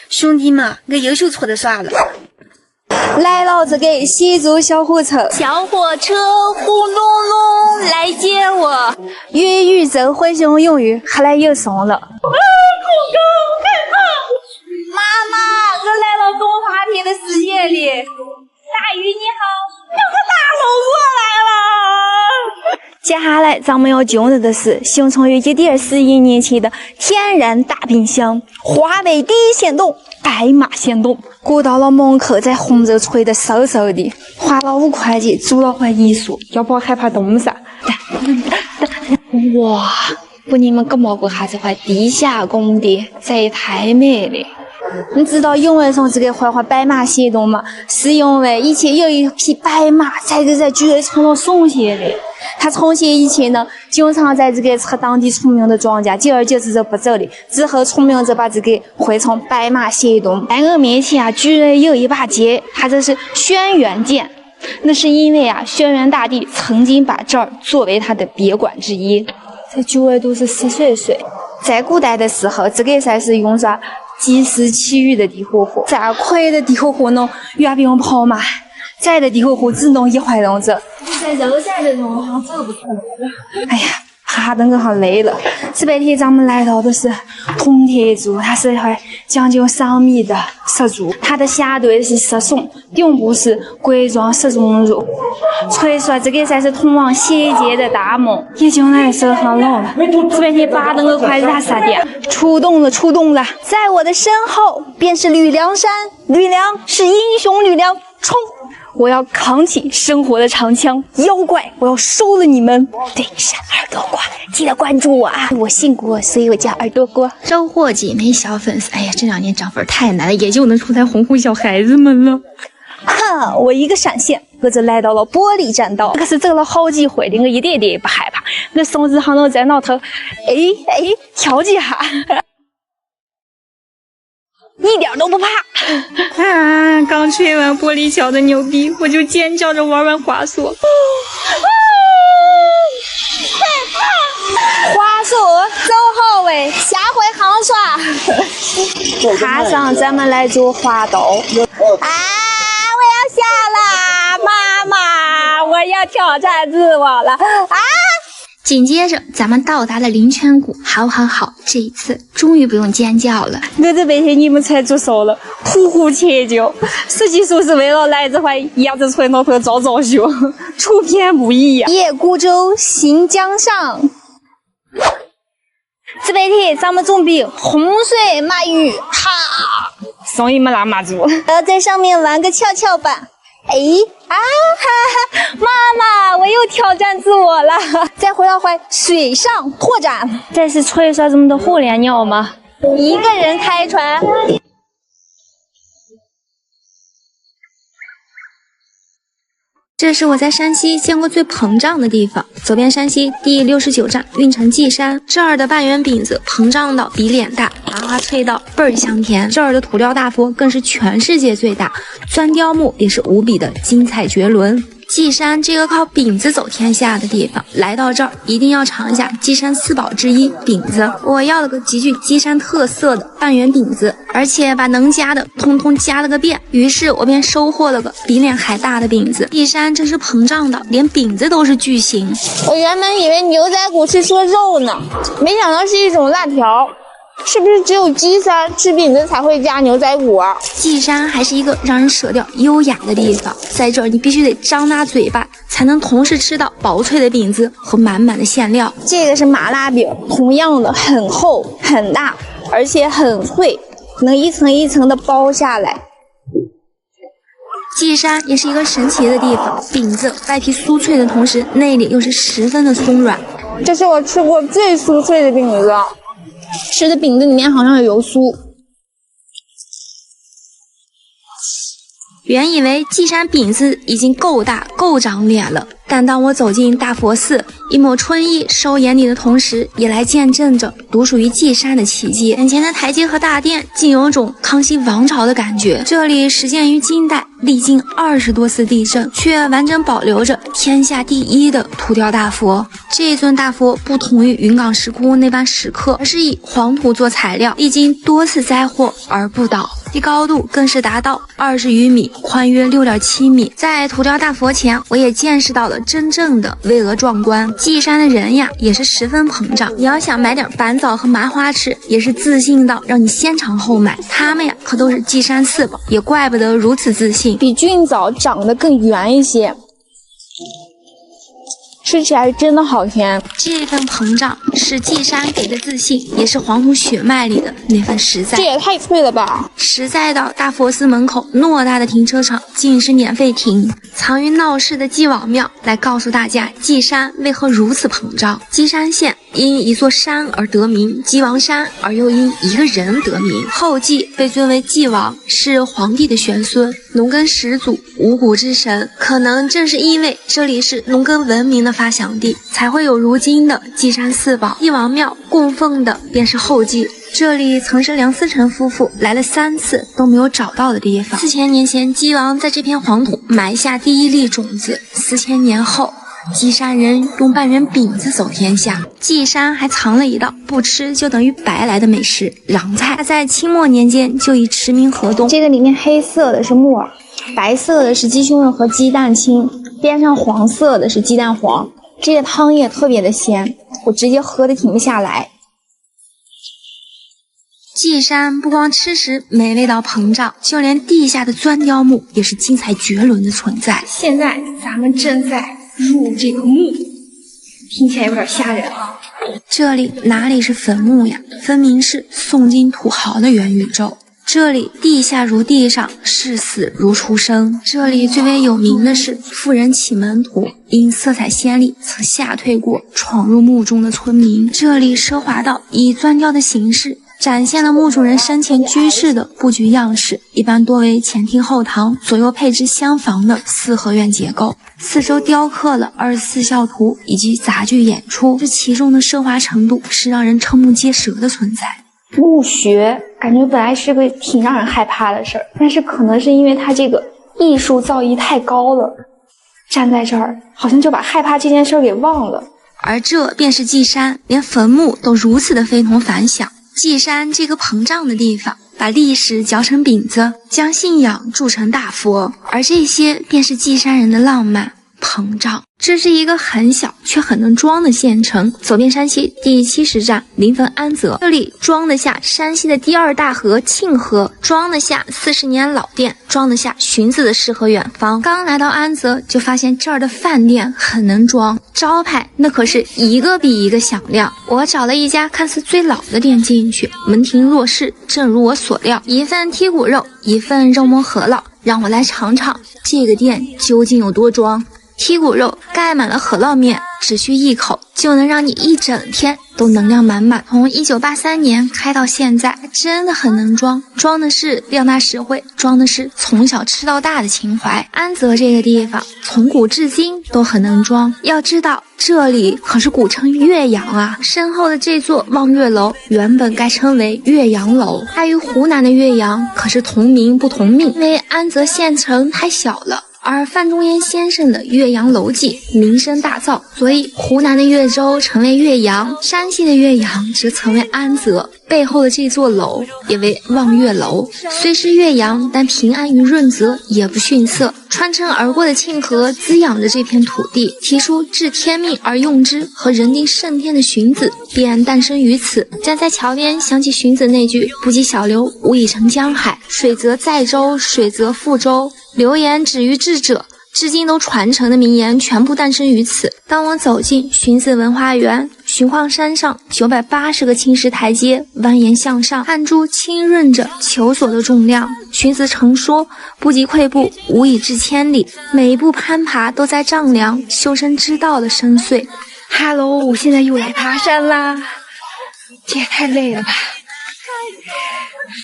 兄弟们，我又受挫的耍了。来了这个西族小火车，小火车呼隆隆来接我，粤语真会用英语，还来又怂了。恐高害怕！妈妈，我来了动画片的世界里。大鱼你好，有个大龙过来了。接下来咱们要讲的是形成于1.4亿年前的天然大冰箱——华为第一仙洞白马仙洞。过到了门口，在红着吹得嗖嗖的，花了5块钱租了块艺术，要不害怕冻啥？哇！不，你们感觉过哈这块地下宫殿这太美了。你知道因为什么这个会白马仙洞吗？是因为以前有一匹白马在居然成了神仙的。他从前以前呢，经常在这个吃当地出名的庄稼，久而久之就不走了。之后出名就把这个汇成白马仙洞。在我面前啊，居然有一把剑，它这是轩辕剑。那是因为啊，轩辕大帝曾经把这儿作为他的别馆之一。这周围都是死水水。在古代的时候，这个才是用啥祭祀祈雨的地火火。再快的地火火呢，也不用跑嘛。窄的地火火只能一怀动走。在肉山的路上走不出来了。哎呀，哈登我好累了。这白天咱们来到的是铜铁柱，它是块将近3米的石柱，它的下端是石笋，顶部是规装石钟乳。所以说这个才是通往仙界的大门。已经来手很冷了，这白天8登我快打3点，出动了！在我的身后便是吕梁山，吕梁是英雄吕梁，冲！我要扛起生活的长枪，妖怪，我要收了你们！对上耳朵瓜，记得关注我啊！我姓郭，所以我叫耳朵郭。收获几枚小粉丝，哎呀，这2年涨粉太难了，也就能出来哄哄小孩子们了。哈！我一个闪现，我就来到了玻璃栈道。可是走了好几回的，我一点点也不害怕。我甚至还能在那头，跳几下。一点都不怕啊！刚吹完玻璃桥的牛逼，我就尖叫着玩滑索。滑索走好喂，下回好耍。爬上咱们来做滑道。啊！我要下啦，妈妈，我要挑战自我了啊！紧接着，咱们到达了灵泉谷。好，这一次终于不用尖叫了。我这白天你们才做少了，呼切叫，实际说是为了来这块鸭子村那头照秀，出片不易呀。叶孤舟行江上，这白天咱们准备洪水马鱼，哈，送你们拉马祖，要在上面玩个跷跷板。妈妈，我又挑战自我了。再回到水上拓展，这是吹出来这么多火烈鸟吗？一个人开船。这是我在山西见过最膨胀的地方。走遍山西第69站运城稷山，这儿的半圆饼子膨胀到比脸大，麻花脆到倍儿香甜。这儿的土雕大佛更是全世界最大，钻雕木也是无比的精彩绝伦。稷山这个靠饼子走天下的地方，来到这儿一定要尝一下稷山4宝之一饼子。我要了个极具稷山特色的半圆饼子，而且把能加的通通加了个遍。于是我便收获了个比脸还大的饼子。稷山真是膨胀的，连饼子都是巨型。我原本以为牛仔骨是说肉呢，没想到是一种辣条。是不是只有稷山吃饼子才会加牛仔骨啊？稷山还是一个让人舍掉优雅的地方，在这儿你必须得张大嘴巴，才能同时吃到薄脆的饼子和满满的馅料。这个是麻辣饼，同样的很厚很大，而且很脆，能一层一层的包下来。稷山也是一个神奇的地方，饼子外皮酥脆的同时，内里又是十分的松软。这是我吃过最酥脆的饼子。吃的饼子里面好像有油酥。原以为稷山饼子已经够大够长脸了，但当我走进大佛寺，一抹春意收眼里的同时，也来见证着独属于稷山的奇迹。眼前的台阶和大殿竟有种康熙王朝的感觉。这里始建于金代，历经20多次地震，却完整保留着天下第一的土雕大佛。这尊大佛不同于云冈石窟那般石刻，而是以黄土做材料，历经多次灾祸而不倒。其高度更是达到20余米，宽约6.7米。在土雕大佛前，我也见识到了真正的巍峨壮观。稷山的人呀，也是十分膨胀。你要想买点板枣和麻花吃，也是自信到让你先尝后买。他们呀，可都是稷山四宝，也怪不得如此自信。比菌枣长得更圆一些，吃起来真的好甜。这份膨胀是稷山给的自信，也是黄土血脉里的那份实在。这也太脆了吧！实在到大佛寺门口偌大的停车场竟是免费停。藏于闹市的祭王庙来告诉大家稷山为何如此膨胀。稷山县因一座山而得名，祭王山而又因一个人得名。后稷被尊为祭王，是皇帝的玄孙，农耕始祖，五谷之神。可能正是因为这里是农耕文明的发祥地，才会有如今的稷山四宝。祭王庙供奉的便是后稷，这里曾是梁思成夫妇来了3次都没有找到的地方。4000年前，稷王在这片黄土埋下第一粒种子，4000年后，稷山人用半圆饼子走天下。稷山还藏了一道不吃就等于白来的美食——瓤菜。它在清末年间就已驰名河东。这个里面黑色的是木耳，白色的是鸡胸肉和鸡蛋清，边上黄色的是鸡蛋黄。这个汤也特别的鲜，我直接喝的停不下来。稷山不光吃食美味到膨胀，就连地下的钻雕墓也是精彩绝伦的存在。现在咱们正在入这个墓，听起来有点吓人啊。这里哪里是坟墓呀，分明是诵经土豪的元宇宙。这里地下如地上，视死如出生。这里最为有名的是妇人启门图，因色彩鲜丽曾吓退过闯入墓中的村民。这里奢华到以钻雕的形式展现了墓主人生前居室的布局样式，一般多为前厅后堂，左右配置相仿的四合院结构，四周雕刻了24孝图以及杂剧演出，这其中的奢华程度是让人瞠目结舌的存在。墓穴感觉本来是个挺让人害怕的事儿，但是可能是因为它这个艺术造诣太高了，站在这儿好像就把害怕这件事儿给忘了。而这便是稷山，连坟墓都如此的非同凡响。稷山这个膨胀的地方，把历史嚼成饼子，将信仰铸成大佛，而这些便是稷山人的浪漫膨胀。这是一个很小却很能装的县城，走遍山西第70站临汾安泽，这里装得下山西的第2大河沁河，装得下40年老店，装得下荀子的诗和远方。刚来到安泽就发现这儿的饭店很能装，招牌那可是一个比一个响亮。我找了一家看似最老的店进去，门庭若市，正如我所料，一份剔骨肉，一份肉末饸饹，让我来尝尝这个店究竟有多装。剔骨肉盖满了饸饹面，只需一口就能让你一整天都能量满满。从1983年开到现在，真的很能装，装的是量大实惠，装的是从小吃到大的情怀。安泽这个地方从古至今都很能装，要知道这里可是古称岳阳啊，身后的这座望岳楼原本该称为岳阳楼，它与湖南的岳阳可是同名不同命，因为安泽县城太小了，而范仲淹先生的《岳阳楼记》名声大噪，所以湖南的岳州成为岳阳，山西的岳阳则成为安泽。背后的这座楼也为望岳楼，虽是岳阳，但平安与润泽也不逊色。穿城而过的沁河滋养着这片土地，提出治天命而用之和人定胜天的荀子便诞生于此。站在桥边，想起荀子那句“不及小流，无以成江海；水则载舟，水则覆舟，流言止于智者”，至今都传承的名言全部诞生于此。当我走进荀子文化园，荀况山上980个青石台阶蜿蜒向上，汗珠浸润着求索的重量。荀子曾说：“不及跬步，无以至千里。”每一步攀爬都在丈量修身之道的深邃。Hello， 我现在又来爬山啦，这也太累了吧。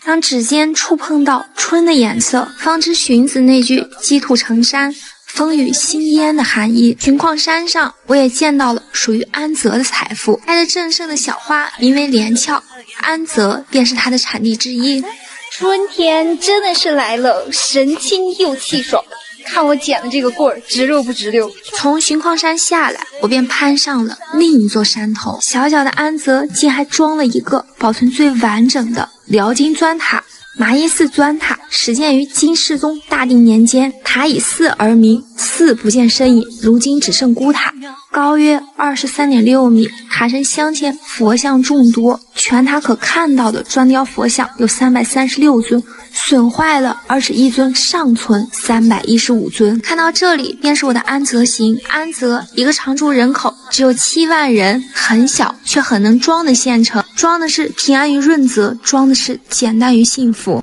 当指尖触碰到春的颜色，方知荀子那句积土成山，风雨兴焉的含义。荀况山上，我也见到了属于安泽的财富。开着正盛的小花名为连翘，安泽便是它的产地之一。春天真的是来了，神清又气爽。看我捡的这个棍儿，直溜不直溜？从荀况山下来，我便攀上了另一座山头。小小的安泽竟还装了一个保存最完整的辽金砖塔。麻衣寺砖塔始建于金世宗大定年间，塔以寺而名，寺不见身影，如今只剩孤塔，高约23.6米，塔身镶嵌佛像众多，全塔可看到的砖雕佛像有336尊，损坏了21尊，尚存315尊。看到这里便是我的安泽行。安泽一个常住人口只有7万人，很小却很能装的县城，装的是平安与润泽，装的是简单与幸福。